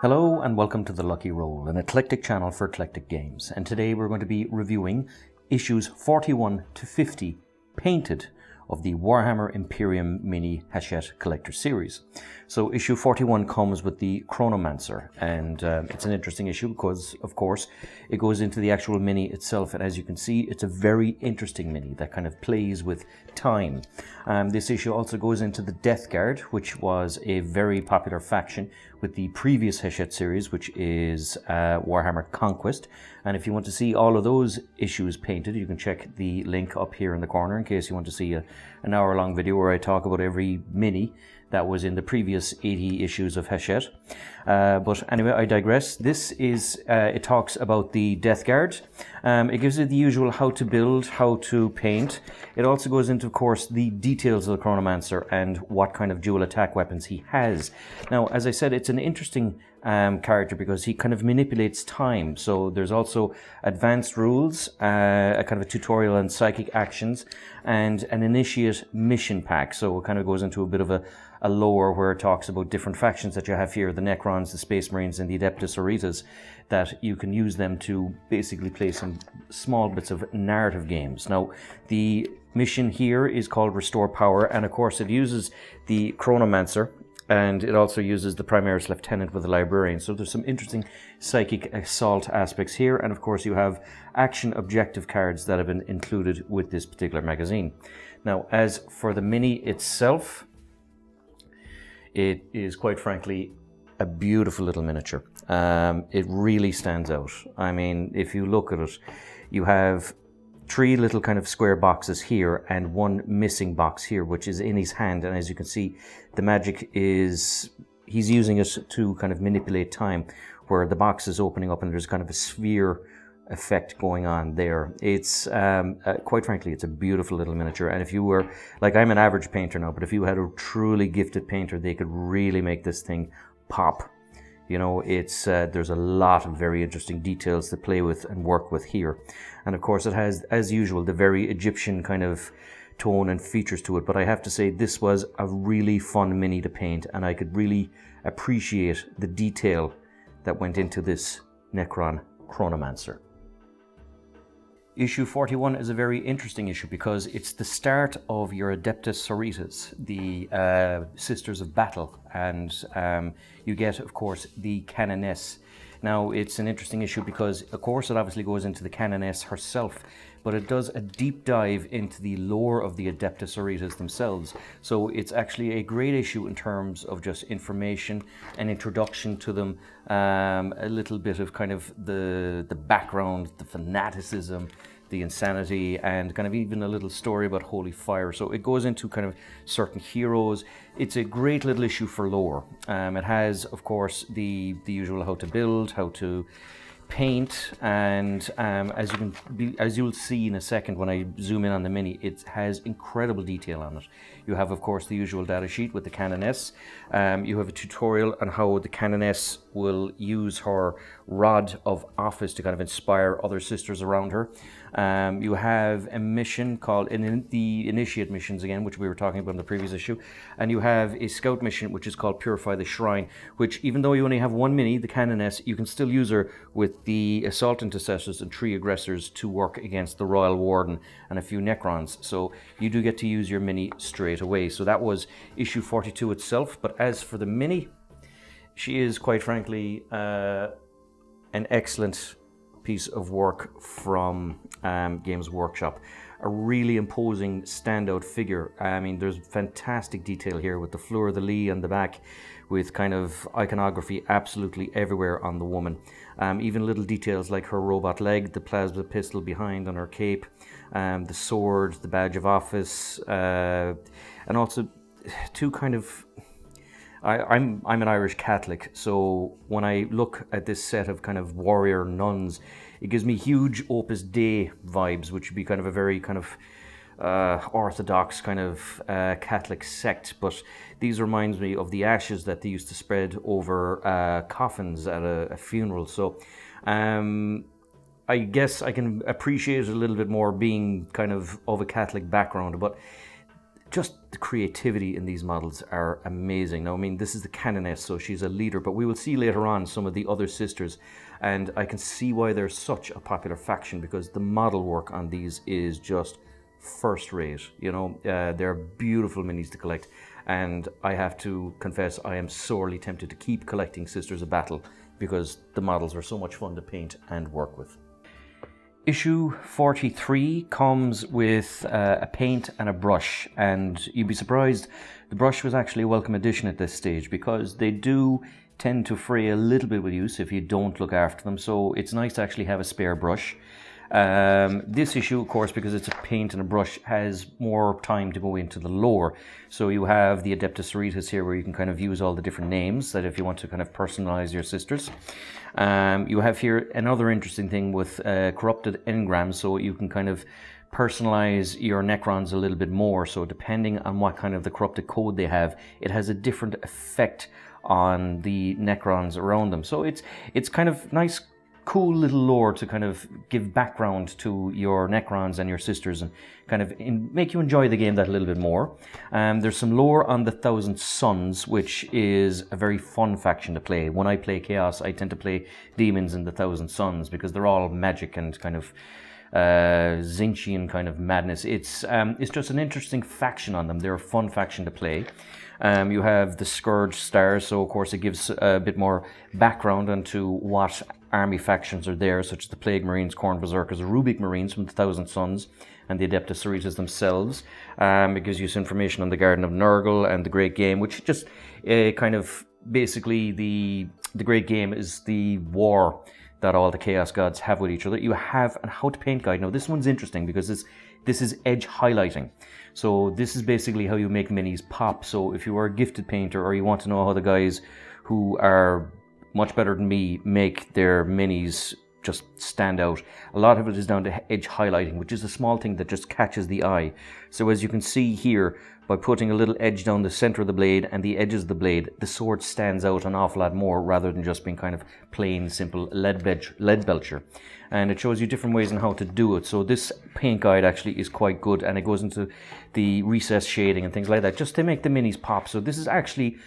Hello and welcome to The Lucky Roll, an eclectic channel for eclectic games. And today we're going to be reviewing issues 41 to 50, painted, of the Warhammer Imperium mini Hachette Collectors series. So issue 41 comes with the Chronomancer, and it's an interesting issue because, of course, it goes into the actual mini itself, and as you can see, it's a very interesting mini that kind of plays with time. This issue also goes into the Death Guard, which was a very popular faction with the previous Hachette series, which is Warhammer Conquest. And if you want to see all of those issues painted, you can check the link up here in the corner in case you want to see an hour-long video where I talk about every mini that was in the previous 80 issues of Hachette. But anyway, I digress. This is, it talks about the Death Guard. It gives you the usual how to build, how to paint. It also goes into, of course, the details of the Chronomancer and what kind of dual attack weapons he has. Now, as I said, it's an interesting character because he kind of manipulates time. So there's also advanced rules, a kind of a tutorial on psychic actions, and an initiate mission pack. So it kind of goes into a bit of a lore where it talks about different factions that you have here, the Necrons, the Space Marines, and the Adeptus Sororitas, that you can use them to basically play some small bits of narrative games. Now, the mission here is called Restore Power, and of course it uses the Chronomancer, and it also uses the Primaris Lieutenant with the Librarian. So there's some interesting psychic assault aspects here, and of course you have action objective cards that have been included with this particular magazine. Now, as for the mini itself, it is quite frankly a beautiful little miniature. It really stands out. I mean, if you look at it, you have three little kind of square boxes here and one missing box here, which is in his hand. And as you can see, the magic is, he's using it to kind of manipulate time, where the box is opening up and there's kind of a sphere effect going on there. It's quite frankly, it's a beautiful little miniature. And if you were, like, I'm an average painter now, but if you had a truly gifted painter, they could really make this thing pop. You know, it's there's a lot of very interesting details to play with and work with here. And of course it has, as usual, the very Egyptian kind of tone and features to it. But I have to say, this was a really fun mini to paint, and I could really appreciate the detail that went into this Necron Chronomancer. Issue 41 is a very interesting issue because it's the start of your Adeptus Sororitas, the Sisters of Battle, and you get, of course, the Canoness. Now, it's an interesting issue because, of course, it obviously goes into the Canoness herself, but it does a deep dive into the lore of the Adeptus Sororitas themselves. So it's actually a great issue in terms of just information and introduction to them, a little bit of kind of the background, the fanaticism, the insanity, and kind of even a little story about holy fire. So it goes into kind of certain heroes. It's a great little issue for lore. It has, of course, the usual how to build, how to paint, and as you'll see in a second when I zoom in on the mini, it has incredible detail on it. You have, of course, the usual data sheet with the Canoness. You have a tutorial on how the Canoness will use her rod of office to kind of inspire other sisters around her. You have a mission called the Initiate missions again, which we were talking about in the previous issue, and you have a scout mission which is called Purify the Shrine, which, even though you only have one mini, the Canoness, you can still use her with the Assault Intercessors and 3 Aggressors to work against the Royal Warden and a few Necrons. So you do get to use your mini straight away. So that was issue 42 itself. But as for the mini, she is quite frankly an excellent piece of work from Games Workshop. A really imposing standout figure. I mean, there's fantastic detail here with the fleur-de-lis on the back, with kind of iconography absolutely everywhere on the woman. Even little details like her robot leg, the plasma pistol behind on her cape, the sword, the badge of office, and also two kind of... I'm an Irish Catholic, so when I look at this set of kind of warrior nuns, it gives me huge Opus Dei vibes, which would be kind of a very kind of orthodox kind of Catholic sect. But these reminds me of the ashes that they used to spread over coffins at a funeral. So I guess I can appreciate it a little bit more being kind of a Catholic background. But just the creativity in these models are amazing. Now, I mean, this is the Canoness, so she's a leader, but we will see later on some of the other sisters, and I can see why they're such a popular faction, because the model work on these is just first rate. You know, they're beautiful minis to collect, and I have to confess I am sorely tempted to keep collecting Sisters of Battle because the models are so much fun to paint and work with. Issue 43 comes with a paint and a brush, and you'd be surprised the brush was actually a welcome addition at this stage, because they do tend to fray a little bit with use if you don't look after them, so it's nice to actually have a spare brush. This issue, of course, because it's a paint and a brush, has more time to go into the lore. So you have the Adeptus Sororitas here, where you can kind of use all the different names that if you want to kind of personalize your sisters. You have here another interesting thing with corrupted engrams, so you can kind of personalize your Necrons a little bit more. So depending on what kind of the corrupted code they have, it has a different effect on the Necrons around them. So it's kind of nice, cool little lore to kind of give background to your Necrons and your sisters, and kind of make you enjoy the game that a little bit more. There's some lore on the Thousand Suns, which is a very fun faction to play. When I play Chaos, I tend to play demons in the Thousand Suns because they're all magic and kind of Zinchian kind of madness. It's just an interesting faction on them. They're a fun faction to play. You have the Scourge Stars, so of course it gives a bit more background onto what army factions are there, such as the Plague Marines, Khorne Berserkers, the Rubik Marines from the Thousand Suns, and the Adeptus Sororitas themselves. It gives you some information on the Garden of Nurgle and the Great Game, which just kind of basically the Great Game is the war that all the Chaos Gods have with each other. You have a how to paint guide. Now this one's interesting because this is edge highlighting. So this is basically how you make minis pop. So if you are a gifted painter, or you want to know how the guys who are much better than me make their minis just stand out, a lot of it is down to edge highlighting, which is a small thing that just catches the eye. So as you can see here, by putting a little edge down the center of the blade and the edges of the blade, the sword stands out an awful lot more, rather than just being kind of plain, simple lead belcher. And it shows you different ways on how to do it. So this paint guide actually is quite good, and it goes into the recessed shading and things like that, just to make the minis pop. So this is actually,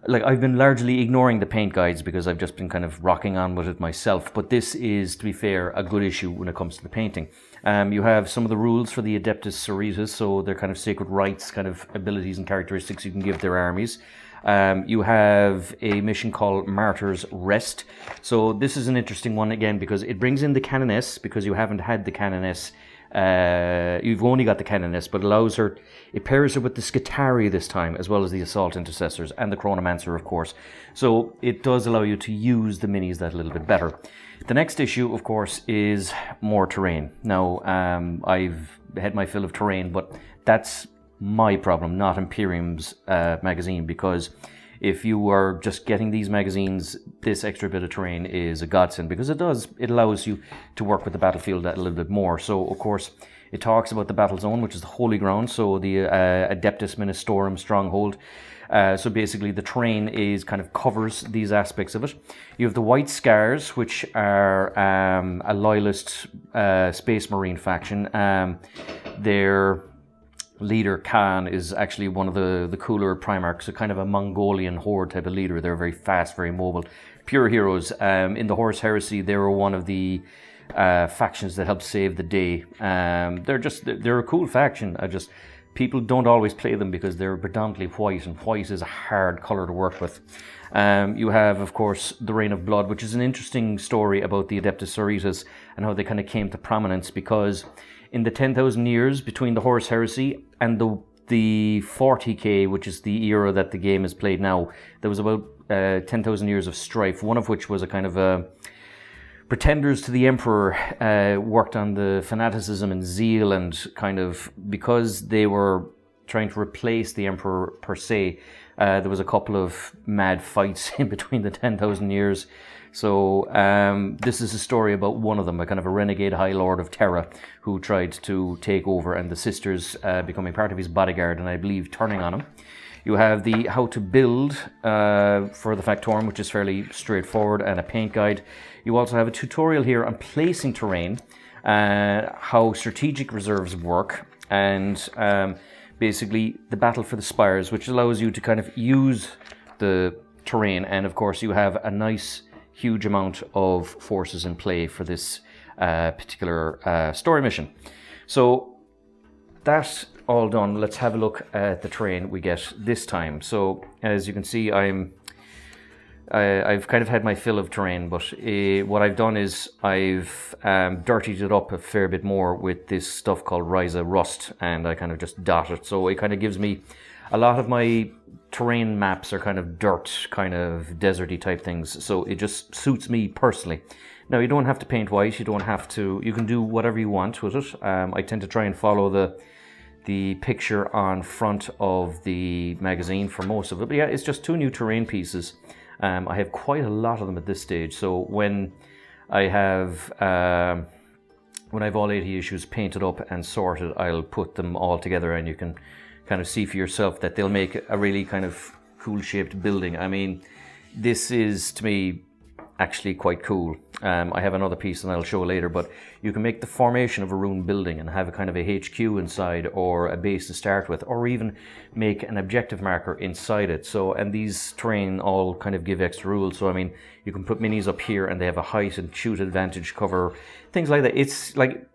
like, I've been largely ignoring the paint guides because I've just been kind of rocking on with it myself. But this is, to be fair, a good issue when it comes to the painting. You have some of the rules for the Adeptus Sororitas, so they're kind of sacred rites, kind of abilities and characteristics you can give their armies. You have a mission called Martyr's Rest. So this is an interesting one again, because it brings in the Canoness, because you haven't had the Canoness. You've only got the Canoness, but allows her, it pairs her with the Skitarii this time, as well as the Assault Intercessors and the Chronomancer, of course. So it does allow you to use the minis that a little bit better. The next issue, of course, is more terrain. Now, I've had my fill of terrain, but that's my problem, not Imperium's magazine, because if you are just getting these magazines, this extra bit of terrain is a godsend, because it allows you to work with the battlefield a little bit more. So, of course, it talks about the battle zone, which is the Holy Ground, so the Adeptus Ministorum stronghold. So basically the terrain is kind of covers these aspects of it. You have the White Scars, which are a loyalist Space Marine faction. Their leader, Khan, is actually one of the cooler Primarchs, so kind of a Mongolian horde type of leader. They're very fast, very mobile, pure heroes. In the Horus Heresy, they were one of the factions that helped save the day. They're a cool faction. People don't always play them because they're predominantly white, and white is a hard colour to work with. You have, of course, the Reign of Blood, which is an interesting story about the Adeptus Sororitas and how they kind of came to prominence, because in the 10,000 years between the Horus Heresy and the 40k, which is the era that the game is played now, there was about 10,000 years of strife, one of which was a kind of pretenders to the Emperor worked on the fanaticism and zeal, and kind of, because they were trying to replace the Emperor per se, there was a couple of mad fights in between the 10,000 years. So this is a story about one of them, a kind of a renegade High Lord of Terra who tried to take over, and the sisters becoming part of his bodyguard, and I believe turning on him. You have the how to build for the Factorum, which is fairly straightforward, and a paint guide. You also have a tutorial here on placing terrain, how strategic reserves work, and basically the battle for the spires, which allows you to kind of use the terrain, and of course you have a nice huge amount of forces in play for this particular story mission. So that's all done. Let's have a look at the terrain we get this time. So as you can see, I've kind of had my fill of terrain, but what I've done is I've dirtied it up a fair bit more with this stuff called Ryza Rust, and I kind of just dot it. So it kind of gives me, a lot of my terrain maps are kind of dirt, kind of deserty type things, so it just suits me personally. Now, you don't have to paint white, you can do whatever you want with it. I tend to try and follow the picture on front of the magazine for most of it, but yeah, it's just 2 new terrain pieces. I have quite a lot of them at this stage, so when I have all 80 issues painted up and sorted, I'll put them all together, and you can kind of see for yourself that they'll make a really kind of cool shaped building. I mean, this is, to me, actually quite cool. I have another piece that I'll show later, but you can make the formation of a rune building and have a kind of a HQ inside, or a base to start with, or even make an objective marker inside it. So, and these terrain all kind of give extra rules. So I mean, you can put minis up here and they have a height and shoot advantage, cover, things like that. It's like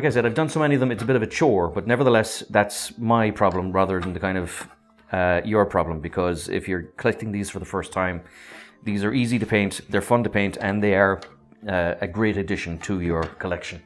I said, I've done so many of them, it's a bit of a chore, but nevertheless, that's my problem rather than the kind of your problem, because if you're collecting these for the first time, these are easy to paint, they're fun to paint, and they are a great addition to your collection.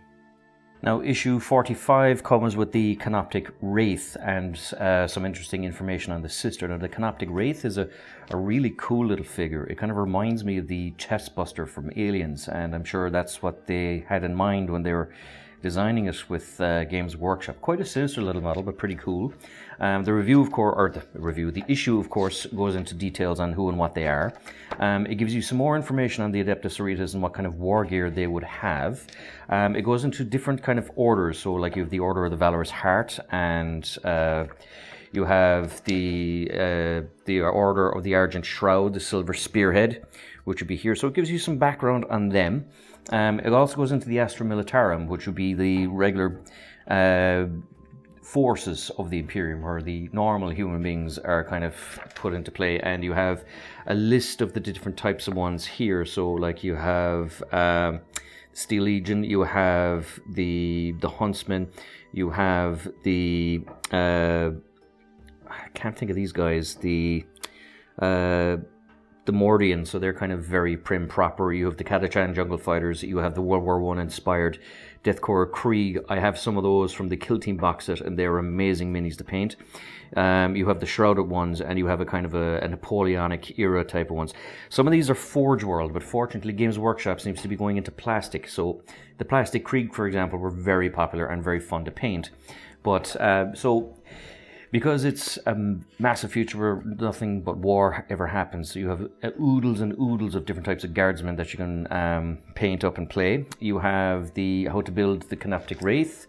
Now, issue 45 comes with the Canoptic Wraith and some interesting information on the sister. Now, the Canoptic Wraith is a really cool little figure. It kind of reminds me of the Chestbuster from Aliens, and I'm sure that's what they had in mind when they were designing it with Games Workshop. Quite a sinister little model, but pretty cool. The issue, of course, goes into details on who and what they are. It gives you some more information on the Adeptus Sororitas and what kind of war gear they would have. It goes into different kind of orders. So, like, you have the Order of the Valorous Heart, and you have the Order of the Argent Shroud, the Silver Spearhead, which would be here. So it gives you some background on them. It also goes into the Astra Militarum, which would be the regular forces of the Imperium, where the normal human beings are kind of put into play, and you have a list of the different types of ones here. So, like, you have Steel Legion, you have the Huntsman, you have the I can't think of these guys, the Mordian, so they're kind of very prim proper. You have the Catachan Jungle Fighters, you have the World War I inspired Deathcore Krieg. I have some of those from the Kill Team box set, and they're amazing minis to paint. You have the Shrouded ones, and you have a kind of a Napoleonic era type of ones. Some of these are Forge World, but fortunately Games Workshop seems to be going into plastic. So the Plastic Krieg, for example, were very popular and very fun to paint. But so, because it's a massive future where nothing but war ever happens, so you have oodles and oodles of different types of guardsmen that you can paint up and play. You have the how to build the Canoptic Wraith,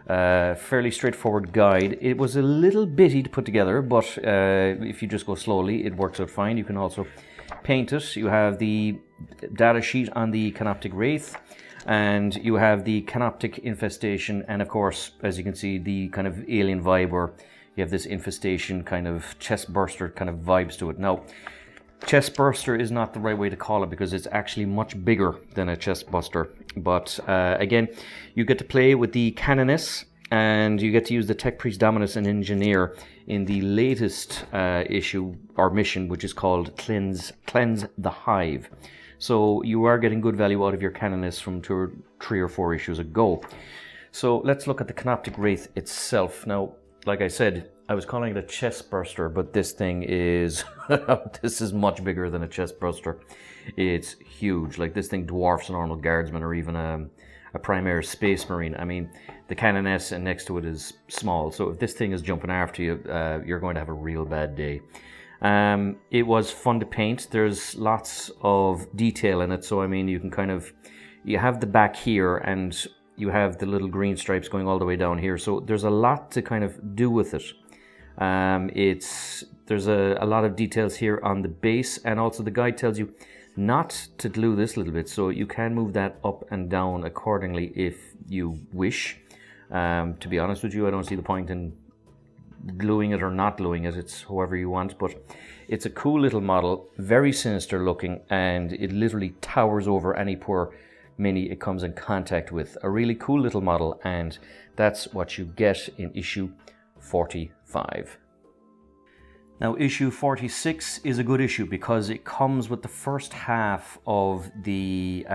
fairly straightforward guide. It was a little bitty to put together, but if you just go slowly, it works out fine. You can also paint it. You have the data sheet on the Canoptic Wraith, and you have the Canoptic Infestation, and of course, as you can see, the kind of alien vibe where you have this infestation kind of chest burster kind of vibes to it. Now, chest burster is not the right way to call it, because it's actually much bigger than a chest buster. But again, you get to play with the Canoness, and you get to use the Tech Priest Dominus and Engineer in the latest issue or mission, which is called Cleanse the Hive. So you are getting good value out of your Canoness from 3 or 4 issues ago. So let's look at the Canoptic Wraith itself. Now, like I said, I was calling it a chest burster, but this thing is this is much bigger than a chest burster. It's huge. Like, this thing dwarfs a normal guardsman or even a Primaire Space Marine. I mean, the Canoness and next to it is small. So if this thing is jumping after you, you're going to have a real bad day. It was fun to paint. There's lots of detail in it. So I mean, you can kind of, you have the back here, and you have the little green stripes going all the way down here. So there's a lot to kind of do with it. There's a lot of details here on the base, and also the guide tells you not to glue this little bit. So you can move that up and down accordingly if you wish. To be honest with you, I don't see the point in gluing it or not gluing it, it's however you want, but it's a cool little model, very sinister looking, and it literally towers over any poor mini it comes in contact with. A really cool little model, and that's what you get in issue 45. Now, issue 46 is a good issue because it comes with the first half of the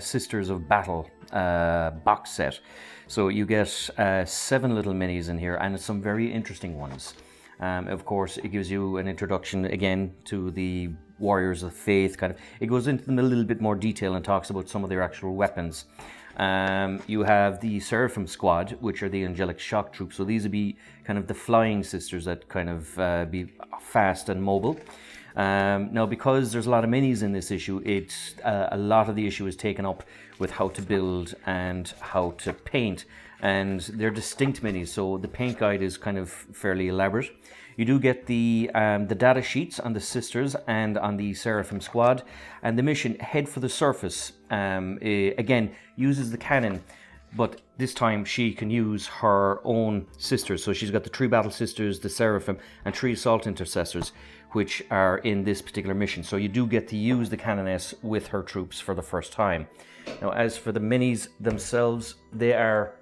Sisters of Battle box set. So you get 7 little minis in here, and some very interesting ones. Of course, it gives you an introduction again to the Warriors of Faith. It goes into them a little bit more detail and talks about some of their actual weapons. You have the Seraphim Squad, which are the Angelic Shock Troops. So these would be kind of the flying sisters that kind of be fast and mobile. Now, because there's a lot of minis in this issue, a lot of the issue is taken up with how to build and how to paint. And they're distinct minis, so the paint guide is kind of fairly elaborate. You do get the data sheets on the sisters and on the Seraphim Squad, and the mission, Head for the Surface, again uses the cannon, but this time she can use her own sisters. So she's got the 3 Battle Sisters, the Seraphim, and 3 Assault Intercessors, which are in this particular mission. So you do get to use the Canoness with her troops for the first time. Now, as for the minis themselves, they are,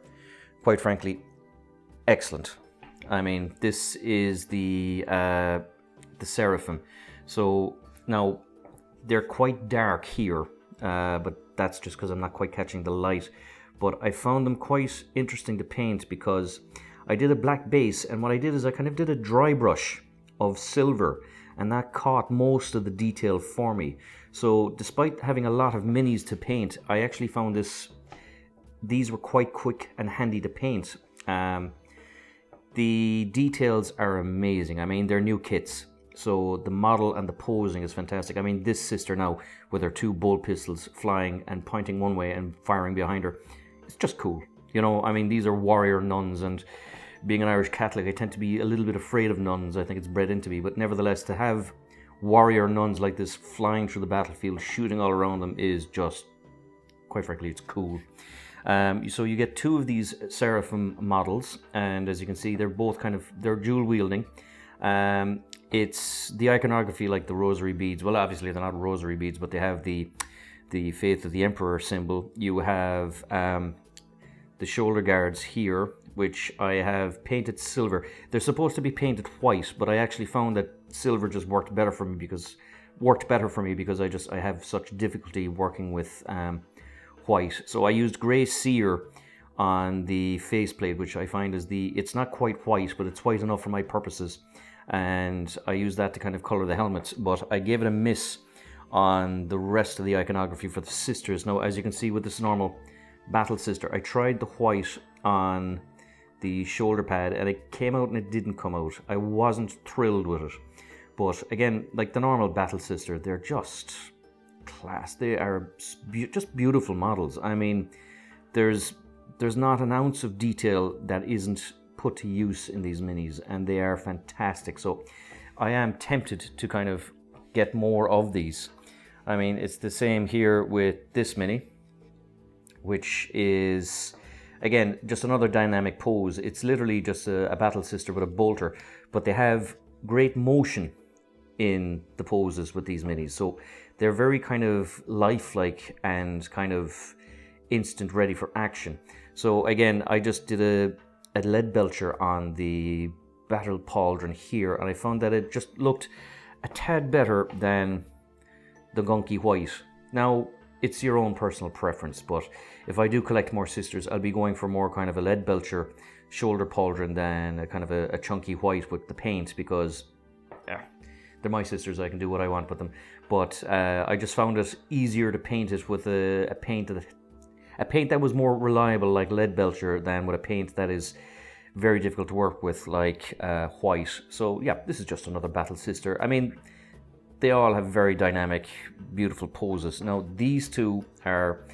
quite frankly, excellent. I mean, this is the Seraphim. So now they're quite dark here, but that's just because I'm not quite catching the light. But I found them quite interesting to paint because I did a black base, and what I did is I kind of did a dry brush of silver, and that caught most of the detail for me. So despite having a lot of minis to paint, I actually found these were quite quick and handy to paint. The details are amazing. I mean, they're new kits, so the model and the posing is fantastic. I mean, this sister now with her 2 bolt pistols flying and pointing one way and firing behind her, it's just cool. You know, I mean, these are warrior nuns, and being an Irish Catholic, I tend to be a little bit afraid of nuns. I think it's bred into me, but nevertheless, to have warrior nuns like this flying through the battlefield, shooting all around them, is just, quite frankly, it's cool. So you get 2 of these Seraphim models, and as you can see, they're both they're dual wielding. It's the iconography like the rosary beads. Well, obviously they're not rosary beads, but they have the Faith of the Emperor symbol. You have the shoulder guards here, which I have painted silver. They're supposed to be painted white, but I actually found that silver just worked better for me because I have such difficulty working with white. So I used grey cere on the faceplate, which I find is it's not quite white, but it's white enough for my purposes, and I use that to kind of colour the helmets. But I gave it a miss on the rest of the iconography for the sisters. Now, as you can see with this normal battle sister, I tried the white on the shoulder pad, and it came out and it didn't come out. I wasn't thrilled with it. But again, like the normal battle sister, they're just class. They are just beautiful models. I mean, there's not an ounce of detail that isn't put to use in these minis, and they are fantastic. So I am tempted to kind of get more of these. I mean, it's the same here with this mini, which is, again, just another dynamic pose. It's literally just a battle sister with a bolter, but they have great motion in the poses with these minis. So they're very kind of lifelike and kind of instant ready for action. So again, I just did a lead belcher on the battle pauldron here, and I found that it just looked a tad better than the gunky white. Now, it's your own personal preference, but if I do collect more sisters, I'll be going for more kind of a lead belcher shoulder pauldron than a kind of a chunky white with the paint, because they're my sisters, I can do what I want with them. But I just found it easier to paint it with a paint that was more reliable, like lead belcher, than with a paint that is very difficult to work with, like white. So yeah, this is just another battle sister. I mean, they all have very dynamic, beautiful poses. Now, these two are,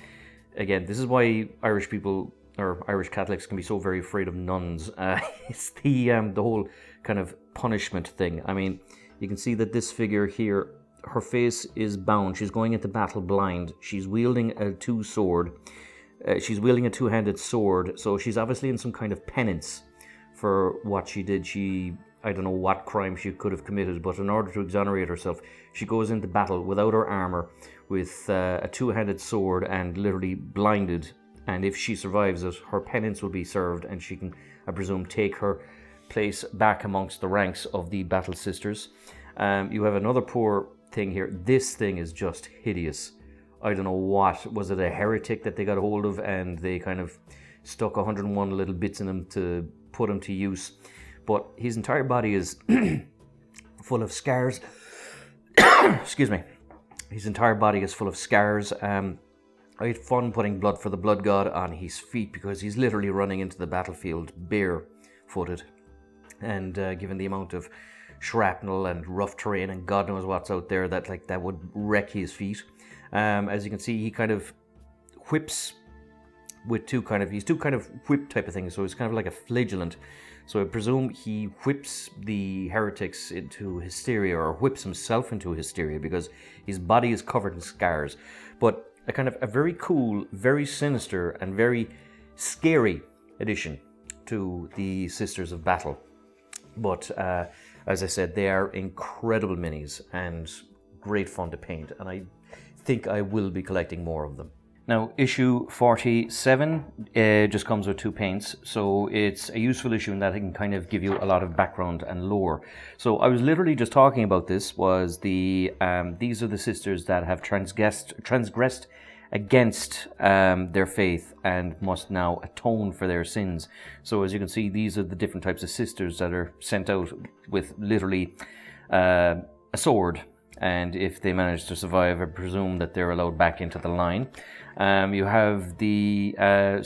again, this is why Irish people or Irish Catholics can be so very afraid of nuns. It's the whole kind of punishment thing. I mean, you can see that this figure here, her face is bound. She's going into battle blind. She's wielding a two-handed sword. So she's obviously in some kind of penance for what she did. I don't know what crime she could have committed, but in order to exonerate herself, she goes into battle without her armor, with a two-handed sword and literally blinded. And if she survives it, her penance will be served, and she can, I presume, take her place back amongst the ranks of the Battle Sisters. You have another poor thing here. This thing is just hideous. I don't know what, was it a heretic that they got hold of and they kind of stuck 101 little bits in him to put him to use. But his entire body is full of scars. Excuse me. His entire body is full of scars. I had fun putting Blood for the Blood God on his feet because he's literally running into the battlefield barefooted. And given the amount of shrapnel and rough terrain and God knows what's out there, that would wreck his feet. As you can see, he kind of whips with two kind of whip type of things, so it's kind of like a flagellant. So I presume he whips the heretics into hysteria, or whips himself into hysteria, because his body is covered in scars. But a very cool, very sinister, and very scary addition to the Sisters of Battle. But as I said, they are incredible minis and great fun to paint, and I think I will be collecting more of them. Now, issue 47 just comes with 2 paints, so it's a useful issue in that it can kind of give you a lot of background and lore. So I was literally just talking about this, was these are the sisters that have transgressed against their faith and must now atone for their sins. So as you can see, these are the different types of sisters that are sent out with literally a sword. And if they manage to survive, I presume that they're allowed back into the line. You have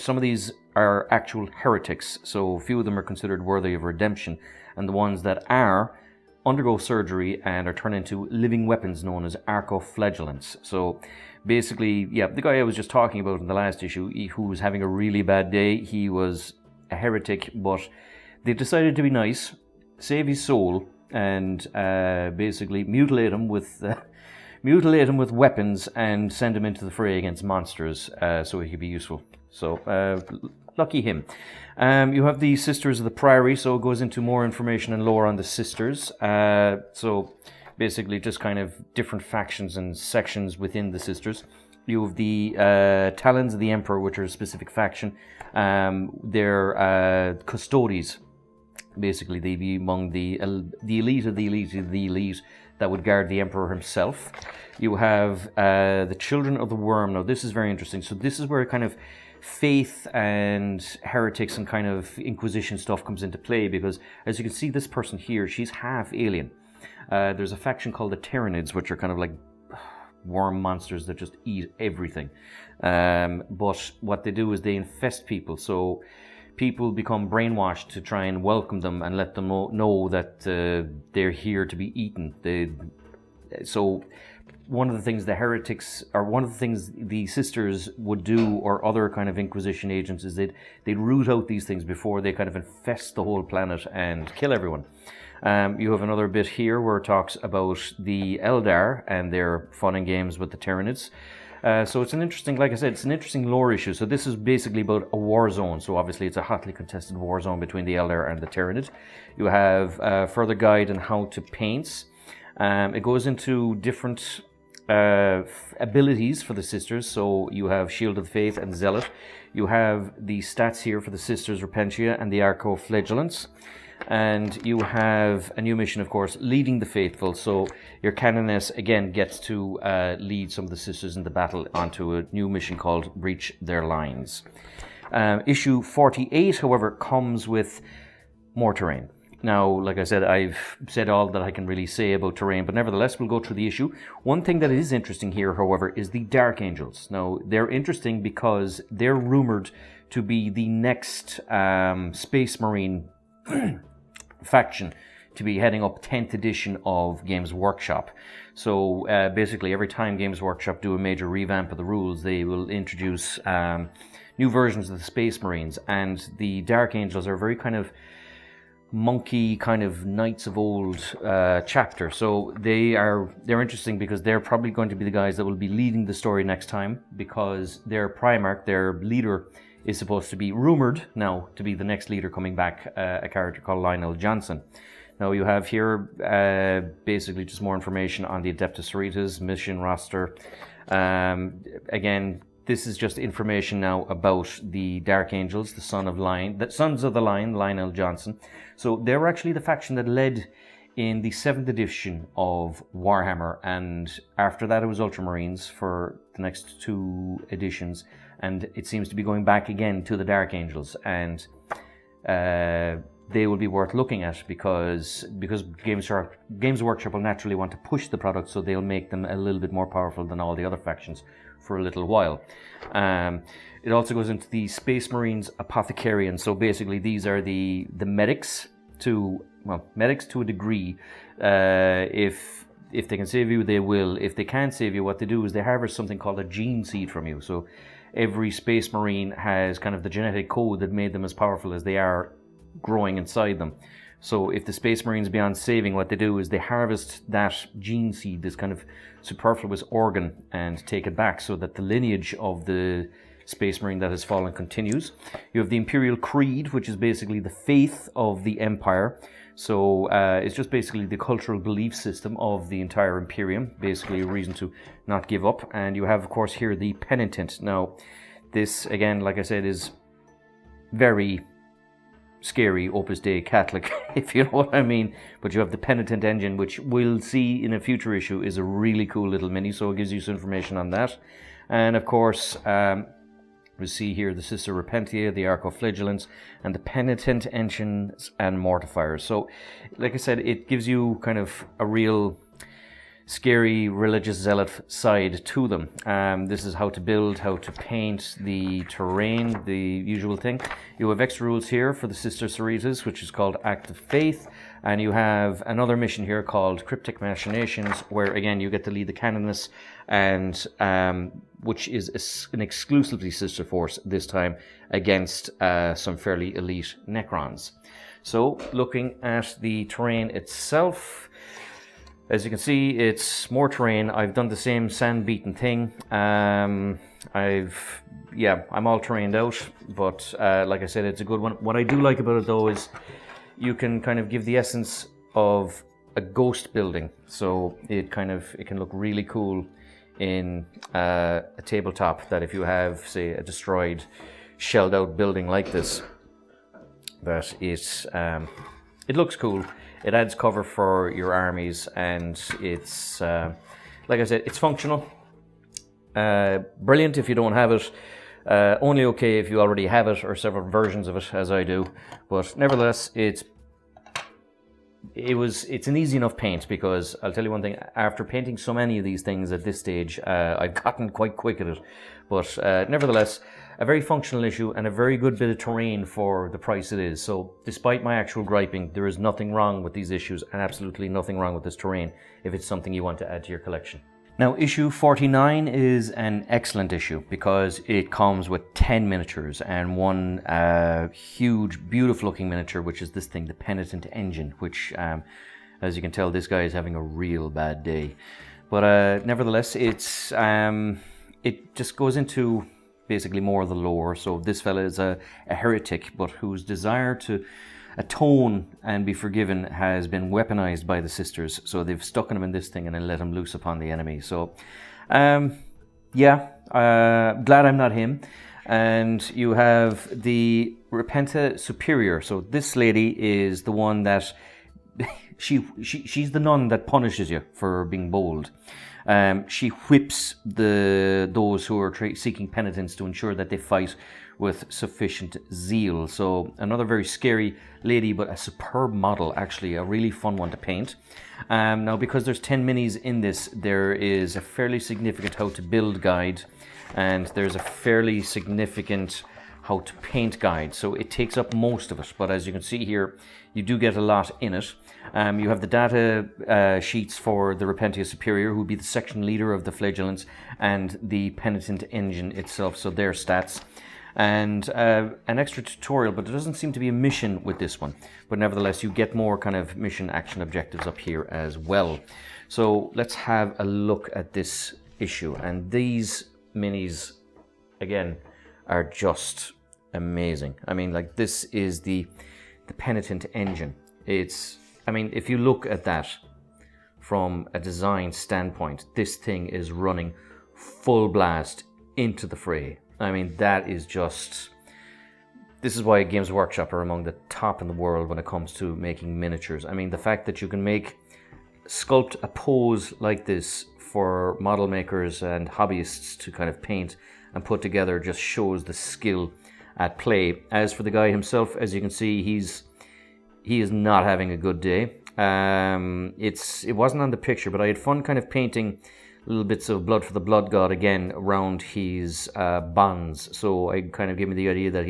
some of these are actual heretics, so few of them are considered worthy of redemption, and the ones that are undergo surgery and are turned into living weapons known as arcoflagellants. So basically, yeah, the guy I was just talking about in the last issue, who was having a really bad day, he was a heretic, but they decided to be nice, save his soul, and basically mutilate him with weapons and send him into the fray against monsters, so he could be useful. So lucky him. You have the Sisters of the Priory, so it goes into more information and lore on the sisters. So basically just kind of different factions and sections within the sisters. You have the Talons of the Emperor, which are a specific faction. They're custodies. Basically, they'd be among the elite of the elite of the elite that would guard the Emperor himself. You have the Children of the Worm. Now, this is very interesting. So this is where kind of faith and heretics and kind of Inquisition stuff comes into play, because as you can see, this person here, she's half alien. There's a faction called the Tyranids, which are kind of like worm monsters that just eat everything. But what they do is they infest people. So people become brainwashed to try and welcome them and let them know that they're here to be eaten. So one of the things the heretics, or one of the things the sisters would do, or other kind of Inquisition agents, is they'd root out these things before they kind of infest the whole planet and kill everyone. You have another bit here where it talks about the Eldar and their fun and games with the Tyranids. So it's an interesting, like I said, it's an interesting lore issue. So this is basically about a war zone. So obviously it's a hotly contested war zone between the Eldar and the Tyranid. You have a further guide on how to paint. It goes into different abilities for the sisters. So you have Shield of the Faith and Zealot. You have the stats here for the Sisters Repentia and the Arcoflagellants. And you have a new mission, of course, Leading the Faithful. So your Canoness, again, gets to lead some of the sisters in the battle onto a new mission called Breach Their Lines. Issue 48, however, comes with more terrain. Now, like I said, I've said all that I can really say about terrain, but nevertheless, we'll go through the issue. One thing that is interesting here, however, is the Dark Angels. Now, they're interesting because they're rumored to be the next Space Marine faction to be heading up 10th edition of Games Workshop. So basically every time Games Workshop do a major revamp of the rules, they will introduce new versions of the Space Marines, and the Dark Angels are very kind of monkey kind of Knights of Old chapter. So they're interesting because they're probably going to be the guys that will be leading the story next time, because their Primarch, their leader, is supposed to be rumoured now to be the next leader coming back, a character called Lionel Johnson. Now you have here basically just more information on the Adeptus Sororitas mission roster. Again, this is just information now about the Dark Angels, the Sons of the Line, Lionel Johnson. So they were actually the faction that led in the 7th edition of Warhammer, and after that it was Ultramarines for the next 2 editions, and it seems to be going back again to the Dark Angels, and they will be worth looking at because Games Workshop will naturally want to push the product, so they'll make them a little bit more powerful than all the other factions for a little while. It also goes into the Space Marines Apothecarians. So basically these are the medics to a degree. If they can save you, they will. If they can't save you, what they do is they harvest something called a gene seed from you. So every Space Marine has kind of the genetic code that made them as powerful as they are growing inside them. So if the Space Marines beyond saving, what they do is they harvest that gene seed, this kind of superfluous organ, and take it back so that the lineage of the Space Marine that has fallen continues. You have the Imperial Creed, which is basically the faith of the Empire. So it's just basically the cultural belief system of the entire Imperium, basically a reason to not give up. And you have, of course, here the Penitent. Now, this, again, like I said, is very scary Opus Dei Catholic, if you know what I mean. But you have the Penitent Engine, which we'll see in a future issue is a really cool little mini, so it gives you some information on that. And of course, we see here the Sister Repentia, the Archoflagellants, and the Penitent Engines and Mortifiers. So, like I said, it gives you kind of a real scary religious zealot side to them. This is how to build, how to paint the terrain, the usual thing. You have extra rules here for the Sister Sororitas, which is called Act of Faith, and you have another mission here called Cryptic Machinations, where again you get to lead the Canoness, and which is an exclusively Sister Force this time against some fairly elite Necrons. So looking at the terrain itself, as you can see, it's more terrain. I've done the same sand-beaten thing. I'm all terrained out, but like I said, it's a good one. What I do like about it, though, is you can kind of give the essence of a ghost building. So it can look really cool in a tabletop, that if you have, say, a destroyed, shelled-out building like this, that it looks cool. It adds cover for your armies, and it's, like I said, it's functional. Brilliant if you don't have it. Only okay if you already have it, or several versions of it, as I do. But nevertheless, it's an easy enough paint, because I'll tell you one thing, after painting so many of these things at this stage, I've gotten quite quick at it. But nevertheless, a very functional issue and a very good bit of terrain for the price it is. So despite my actual griping, there is nothing wrong with these issues and absolutely nothing wrong with this terrain if it's something you want to add to your collection. Now, issue 49 is an excellent issue because it comes with 10 miniatures and one huge, beautiful looking miniature, which is this thing, the Penitent Engine, which, as you can tell, this guy is having a real bad day. But nevertheless, it just goes into basically more of the lore. So this fella is a heretic, but whose desire to atone and be forgiven has been weaponized by the sisters. So they've stuck him in this thing and then let him loose upon the enemy. So, glad I'm not him. And you have the Repenta Superior. So this lady is the one that she's the nun that punishes you for being bold. She whips those who are seeking penitence to ensure that they fight with sufficient zeal. So another very scary lady, but a superb model, actually, a really fun one to paint. Now, because there's 10 minis in this, there is a fairly significant how to build guide, and there's a fairly significant how to paint guide. So it takes up most of it, but as you can see here, you do get a lot in it. You have the data sheets for the Repentia Superior, who would be the section leader of the Flagellants, and the Penitent Engine itself, so their stats. And an extra tutorial, but there doesn't seem to be a mission with this one. But nevertheless, you get more kind of mission action objectives up here as well. So let's have a look at this issue. And these minis, again, are just amazing. I mean, like, this is the Penitent Engine. It's, I mean, if you look at that from a design standpoint, this thing is running full blast into the fray. I mean, that is just... This is why Games Workshop are among the top in the world when it comes to making miniatures. I mean, the fact that you can sculpt a pose like this for model makers and hobbyists to kind of paint and put together just shows the skill at play. As for the guy himself, as you can see, he is not having a good day. It wasn't on the picture, but I had fun kind of painting little bits of blood for the blood god again around his bonds. So I kind of gave me the idea that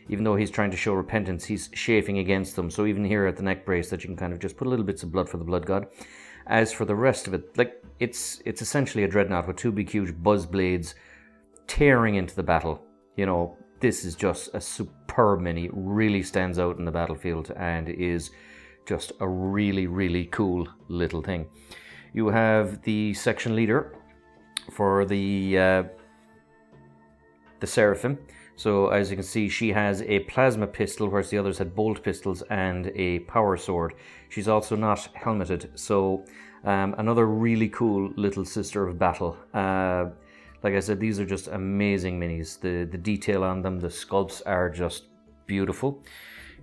even though he's trying to show repentance, he's chafing against them. So even here at the neck brace, that you can kind of just put little bits of blood for the blood god. As for the rest of it, like, it's essentially a dreadnought with two big huge buzz blades tearing into the battle. You know, this is just a superb mini, really stands out in the battlefield and is just a really, really cool little thing. You have the section leader for the Seraphim. So as you can see, she has a plasma pistol, whereas the others had bolt pistols and a power sword. She's also not helmeted, so another really cool little sister of battle. Like I said, these are just amazing minis. The detail on them, the sculpts are just beautiful.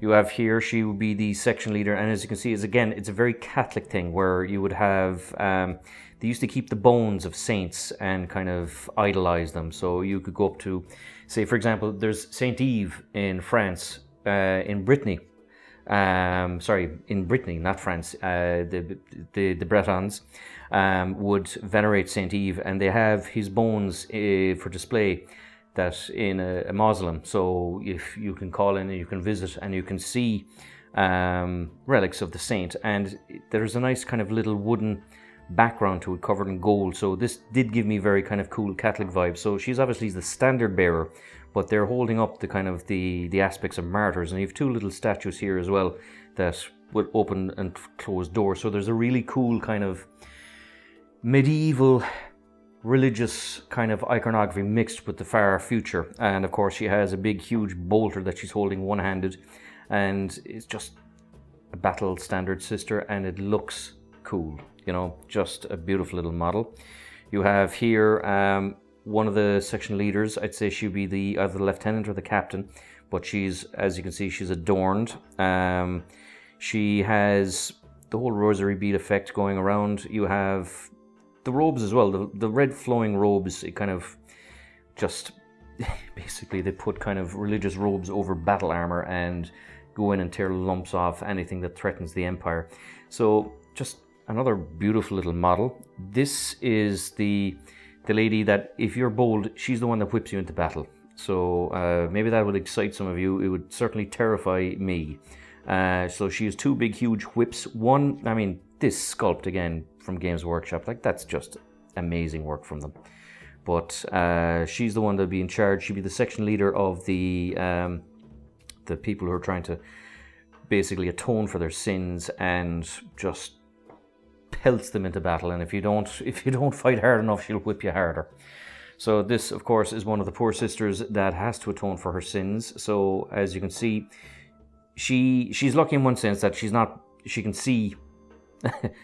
You have here, she will be the section leader, and as you can see, it's a very Catholic thing where you would have, they used to keep the bones of saints and kind of idolize them. So you could go up to, say for example, there's Saint Eve in France, in Brittany. In Brittany, not France. The Bretons would venerate Saint Eve, and they have his bones for display. That in a mausoleum, so if you can call in and you can visit and you can see relics of the saint, and there's a nice kind of little wooden background to it covered in gold, so this did give me very kind of cool Catholic vibes. So she's obviously the standard bearer, but they're holding up the kind of the aspects of martyrs, and you have two little statues here as well that would open and close doors. So there's a really cool kind of medieval religious kind of iconography mixed with the far future. And of course she has a big huge bolter that she's holding one-handed, and it's just a battle standard sister, and it looks cool, you know, just a beautiful little model. You have here one of the section leaders. I'd say she'd be either the lieutenant or the captain, but she's, as you can see, she's adorned. She has the whole rosary bead effect going around. You have the robes as well, the red flowing robes. It kind of just basically they put kind of religious robes over battle armor and go in and tear lumps off anything that threatens the empire. So just another beautiful little model. This is the lady that, if you're bold, she's the one that whips you into battle. So maybe that would excite some of you. It would certainly terrify me. So she has two big huge whips. One, I mean, this sculpt again from Games Workshop, like, that's just amazing work from them. But she's the one that'll be in charge. She'll be the section leader of the people who are trying to basically atone for their sins and just pelts them into battle. And if you don't fight hard enough, she'll whip you harder. So this, of course, is one of the poor sisters that has to atone for her sins. So as you can see, she's lucky in one sense that she can see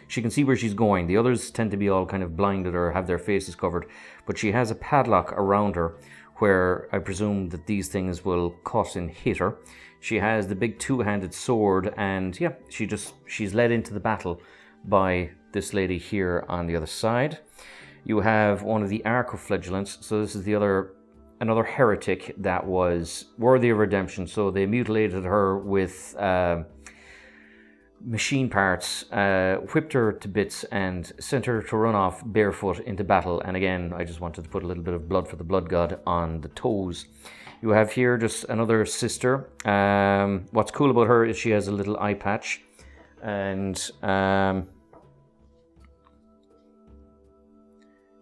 she can see where she's going. The others tend to be all kind of blinded or have their faces covered, but she has a padlock around her where I presume that these things will cut and hit her. She has the big two-handed sword, and yeah, she's led into the battle by this lady here on the other side. You have one of the Archoflagellants. So this is another heretic that was worthy of redemption. So they mutilated her with machine parts, whipped her to bits, and sent her to run off barefoot into battle. And again, I just wanted to put a little bit of blood for the blood god on the toes. You have here just another sister. What's cool about her is she has a little eye patch, and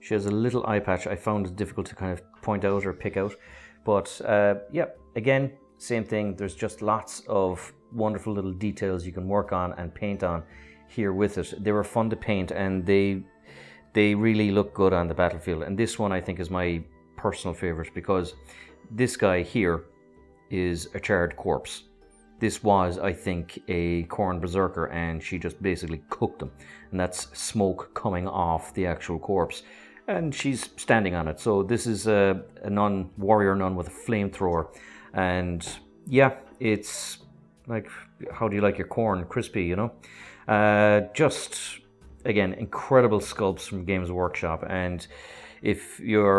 she has a little eye patch. I found it difficult to kind of point out or pick out, but yeah, again, same thing. There's just lots of wonderful little details you can work on and paint on here with it. They were fun to paint, and they really look good on the battlefield. And this one I think is my personal favorite, because this guy here is a charred corpse. This was, I think, a Khorne berserker, and she just basically cooked them. And that's smoke coming off the actual corpse. And she's standing on it. So this is a nun, warrior nun with a flamethrower. And yeah, it's like, how do you like your corn? Crispy, you know? Just, again, incredible sculpts from Games Workshop. And if this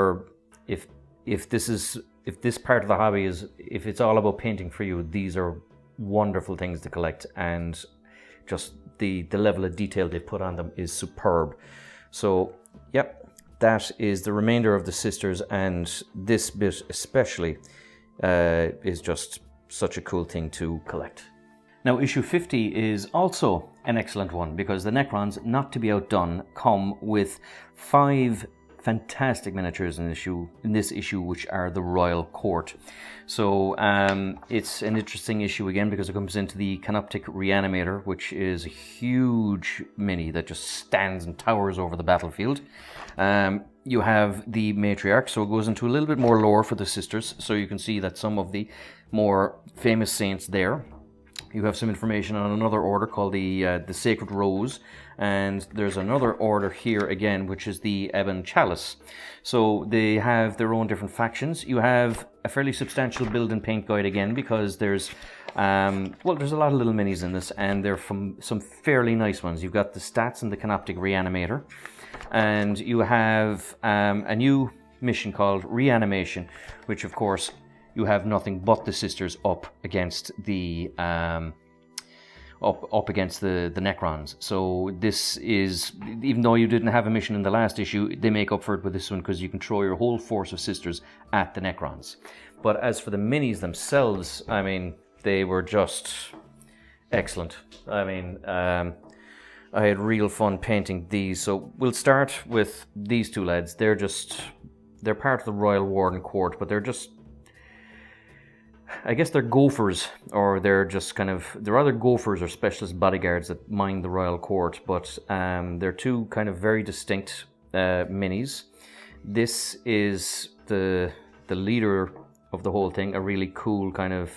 part of the hobby if it's all about painting for you, these are wonderful things to collect, and just the level of detail they put on them is superb. So yep, that is the remainder of the sisters, and this bit especially is just such a cool thing to collect. Now issue 50 is also an excellent one, because the Necrons, not to be outdone, come with 5 fantastic miniatures in this issue, which are the Royal Court. So it's an interesting issue again, because it comes into the Canoptic Reanimator, which is a huge mini that just stands and towers over the battlefield. You have the Matriarch, so it goes into a little bit more lore for the sisters, so you can see that some of the more famous saints there. You have some information on another order called the Sacred Rose, and there's another order here again, which is the Ebon Chalice. So they have their own different factions. You have a fairly substantial build and paint guide again, because there's there's a lot of little minis in this, and they're from some fairly nice ones. You've got the stats and the Canoptic Reanimator, and you have a new mission called Reanimation, which of course you have nothing but the sisters up against the the Necrons. So this is, even though you didn't have a mission in the last issue, they make up for it with this one, because you can throw your whole force of sisters at the Necrons. But as for the minis themselves, I mean, they were just excellent. I mean, I had real fun painting these. So we'll start with these two lads. They're part of the Royal Warden Court, but they're just, I guess they're gophers, or they're just they're either gophers or specialist bodyguards that mind the Royal Court, but they're two kind of very distinct minis. This is the leader of the whole thing, a really cool kind of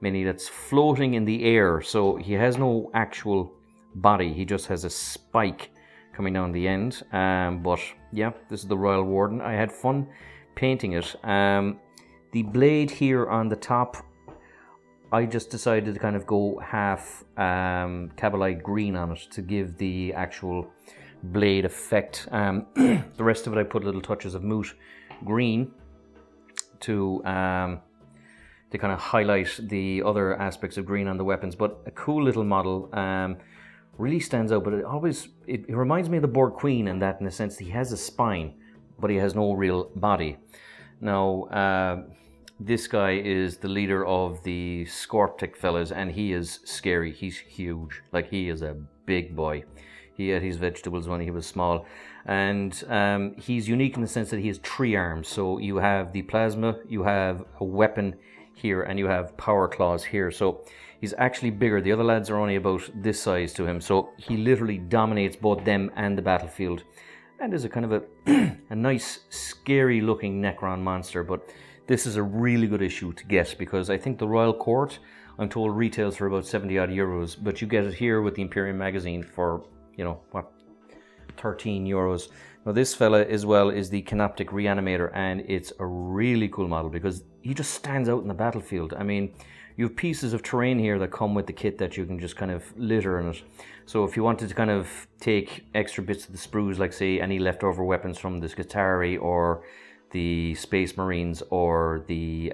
mini that's floating in the air, so he has no actual body, he just has a spike coming down the end. But yeah, this is the Royal Warden. I had fun painting it. The blade here on the top, I just decided to kind of go half Kabalite green on it to give the actual blade effect. The rest of it I put little touches of moot green to kind of highlight the other aspects of green on the weapons. But a cool little model, really stands out, but it reminds me of the Borg Queen in that, in the sense that he has a spine, but he has no real body. Now, this guy is the leader of the Scorptic fellas, and he is scary. He's huge. Like, he is a big boy. He ate his vegetables when he was small. And he's unique in the sense that he has 3 arms. So you have the plasma, you have a weapon here, and you have power claws here. So he's actually bigger. The other lads are only about this size to him. So he literally dominates both them and the battlefield. And is a kind of a nice, scary looking Necron monster. But this is a really good issue to get, because I think the Royal Court, I'm told, retails for about 70 odd euros, but you get it here with the Imperium magazine for, 13 euros. Now this fella as well is the Canoptic Reanimator, and it's a really cool model because he just stands out in the battlefield. I mean, you have pieces of terrain here that come with the kit that you can just kind of litter in it. So if you wanted to kind of take extra bits of the sprues, like say any leftover weapons from the Skitarii or the Space Marines or the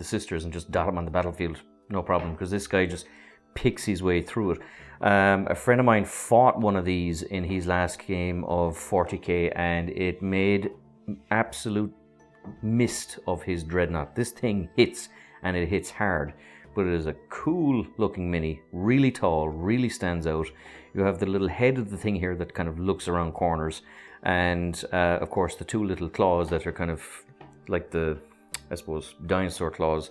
Sisters, and just dot them on the battlefield, no problem, because this guy just picks his way through it. A friend of mine fought one of these in his last game of 40k, and it made absolute mist of his dreadnought. This thing hits, and it hits hard, but it is a cool looking mini, really tall, really stands out. You have the little head of the thing here that kind of looks around corners, and of course the 2 little claws that are kind of like the, I suppose, dinosaur claws,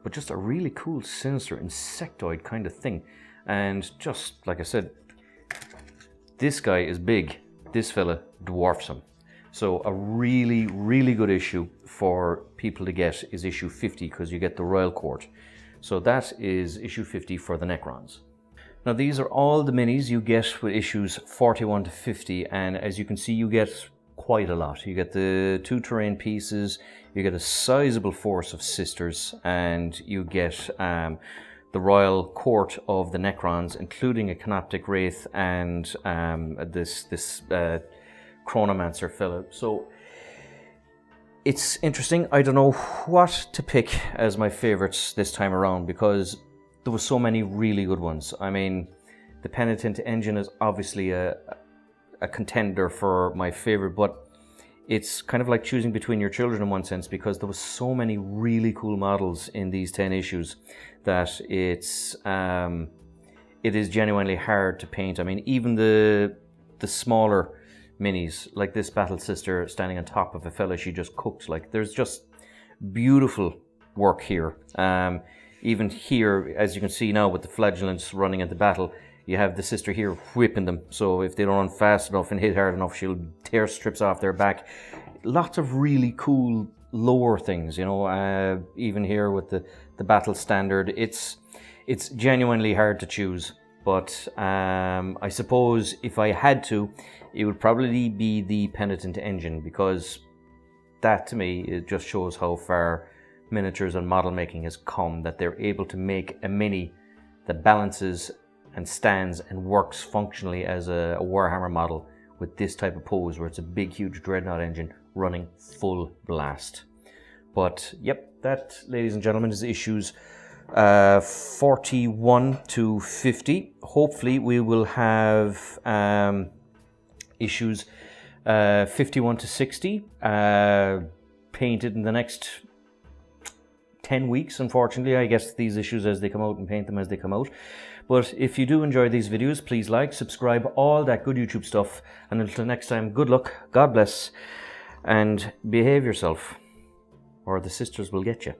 but just a really cool, sinister, insectoid kind of thing. And just like I said, this guy is big, this fella dwarfs him. So a really, really good issue for people to get is issue 50, because you get the Royal Court. So that is issue 50 for the Necrons. Now these are all the minis you get with issues 41 to 50, and as you can see, you get quite a lot. You get the 2 terrain pieces, you get a sizable force of sisters, and you get the Royal Court of the Necrons, including a Canoptic Wraith and this Chronomancer fellow. So it's interesting. I don't know what to pick as my favorites this time around, because there were so many really good ones. I mean, the Penitent Engine is obviously a contender for my favorite, but it's kind of like choosing between your children in one sense, because there was so many really cool models in these 10 issues that it is genuinely hard to paint. I mean, even the smaller minis, like this Battle Sister standing on top of a fella she just cooked, like there's just beautiful work here. Even here, as you can see now with the flagellants running into battle, you have the sister here whipping them, so if they don't run fast enough and hit hard enough, she'll tear strips off their back. Lots of really cool lore things, you know. Even here with the battle standard, it's genuinely hard to choose. But I suppose if I had to, it would probably be the Penitent Engine, because that to me, it just shows how far miniatures and model making has come, that they're able to make a mini that balances and stands and works functionally as a Warhammer model with this type of pose, where it's a big huge dreadnought engine running full blast. But yep, that, ladies and gentlemen, is issues 41 to 50. Hopefully we will have issues 51 to 60 painted in the next 10 weeks. Unfortunately, I guess these issues as they come out, and paint them as they come out. But if you do enjoy these videos, please like, subscribe, all that good YouTube stuff. And until next time, good luck, God bless, and behave yourself, or the sisters will get you.